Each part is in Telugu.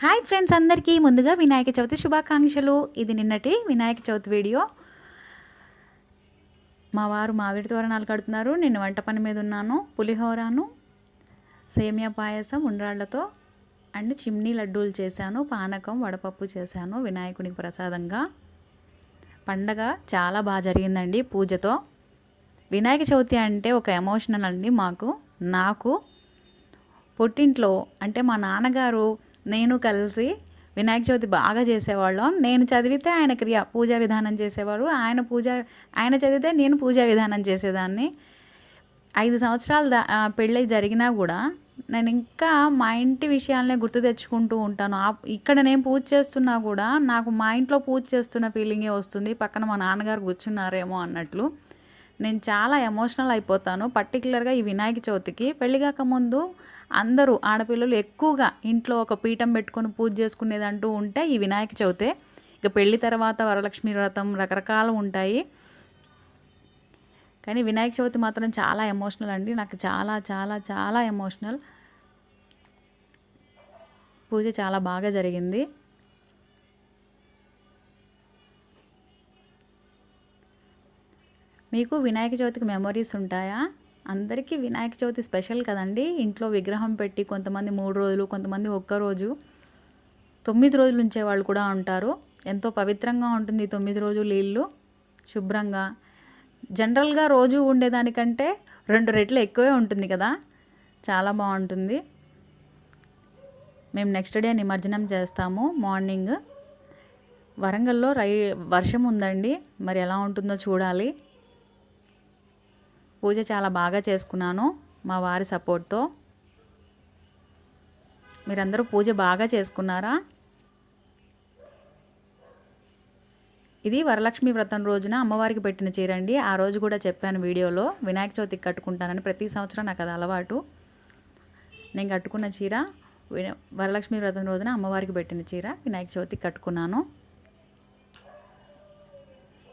హాయ్ ఫ్రెండ్స్, అందరికీ ముందుగా వినాయక చవితి శుభాకాంక్షలు. ఇది నిన్నటి వినాయక చవితి వీడియో. మా వారు మామిడి తోరణాలు కడుతున్నారు. నేను వంట పని మీద ఉన్నాను. పులిహోరను, సేమియా పాయసం ఉండ్రాళ్లతో అండ్ చిమ్నీ లడ్డూలు చేశాను. పానకం, వడపప్పు చేశాను వినాయకునికి ప్రసాదంగా. పండగ చాలా బాగా జరిగిందండి పూజతో. వినాయక చవితి అంటే ఒక ఎమోషనల్ అండి నాకు. పుట్టింట్లో అంటే మా నాన్నగారు నేను కలిసి వినాయక చవితి బాగా చేసేవాళ్ళం. నేను చదివితే ఆయన పూజా విధానం చేసేవారు. ఆయన చదివితే నేను పూజా విధానం చేసేదాన్ని. 5 సంవత్సరాలు పెళ్ళి జరిగినా కూడా నేను ఇంకా మా ఇంటి విషయాలనే గుర్తు తెచ్చుకుంటూ ఉంటాను. ఇక్కడ నేను పూజ చేస్తున్నా కూడా నాకు మా ఇంట్లో పూజ చేస్తున్న ఫీలింగే వస్తుంది. పక్కన మా నాన్నగారు కూర్చున్నారేమో అన్నట్లు. నేను చాలా ఎమోషనల్ అయిపోతాను. పర్టికులర్గా ఈ వినాయక చవితికి. పెళ్ళిగాక ముందు అందరూ ఆడపిల్లలు ఎక్కువగా ఇంట్లో ఒక పీఠం పెట్టుకొని పూజ చేసుకునేదంటూ ఉంటే ఈ వినాయక చవితే. ఇక పెళ్ళి తర్వాత వరలక్ష్మి వ్రతం రకరకాలు ఉంటాయి, కానీ వినాయక చవితి మాత్రం చాలా ఎమోషనల్ అండి. నాకు చాలా చాలా చాలా ఎమోషనల్. పూజ చాలా బాగా జరిగింది. మీకు వినాయక చవితికి మెమొరీస్ ఉంటాయా? అందరికీ వినాయక చవితి స్పెషల్ కదండి. ఇంట్లో విగ్రహం పెట్టి కొంతమంది 3 రోజులు, కొంతమంది ఒక్కరోజు, 9 రోజులు ఉంచే వాళ్ళు కూడా ఉంటారు. ఎంతో పవిత్రంగా ఉంటుంది 9 రోజులు ఇల్లు శుభ్రంగా. జనరల్గా రోజు ఉండేదానికంటే 2 రెట్లు ఎక్కువే ఉంటుంది కదా. చాలా బాగుంటుంది. మేము నెక్స్ట్ డే నిమజ్జనం చేస్తాము మార్నింగ్. వరంగల్లో వర్షం ఉందండి, మరి ఎలా ఉంటుందో చూడాలి. పూజ చాలా బాగా చేసుకున్నాను మా వారి సపోర్ట్తో. మీరందరూ పూజ బాగా చేసుకున్నారా? ఇది వరలక్ష్మి వ్రతం రోజున అమ్మవారికి పెట్టిన చీర అండి. ఆ రోజు కూడా చెప్పాను వీడియోలో, వినాయక చవితికి కట్టుకుంటానని. ప్రతి సంవత్సరం నాకు అది అలవాటు. నేను కట్టుకున్న చీర వరలక్ష్మి వ్రతం రోజున అమ్మవారికి పెట్టిన చీర వినాయక చవితికి కట్టుకున్నాను.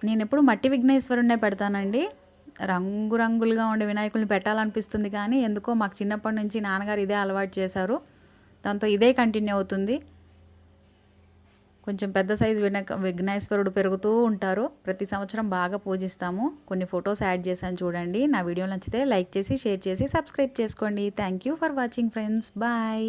నేను ఎప్పుడు మట్టి విఘ్నేశ్వరుణ్ణే పెడతానండి. రంగురంగులుగా ఉండే వినాయకుల్ని పెట్టాలనిపిస్తుంది, కానీ ఎందుకో మాకు చిన్నప్పటి నుంచి నాన్నగారు ఇదే అలవాటు చేశారు. దాంతో ఇదే కంటిన్యూ అవుతుంది. కొంచెం పెద్ద సైజు విఘ్నేశ్వరుడు పెరుగుతూ ఉంటారు. ప్రతి సంవత్సరం బాగా పూజిస్తాము. కొన్ని ఫొటోస్ యాడ్ చేశాను చూడండి. నా వీడియో నచ్చితే లైక్ చేసి, షేర్ చేసి, సబ్స్క్రైబ్ చేసుకోండి. Thank you for watching friends. Bye.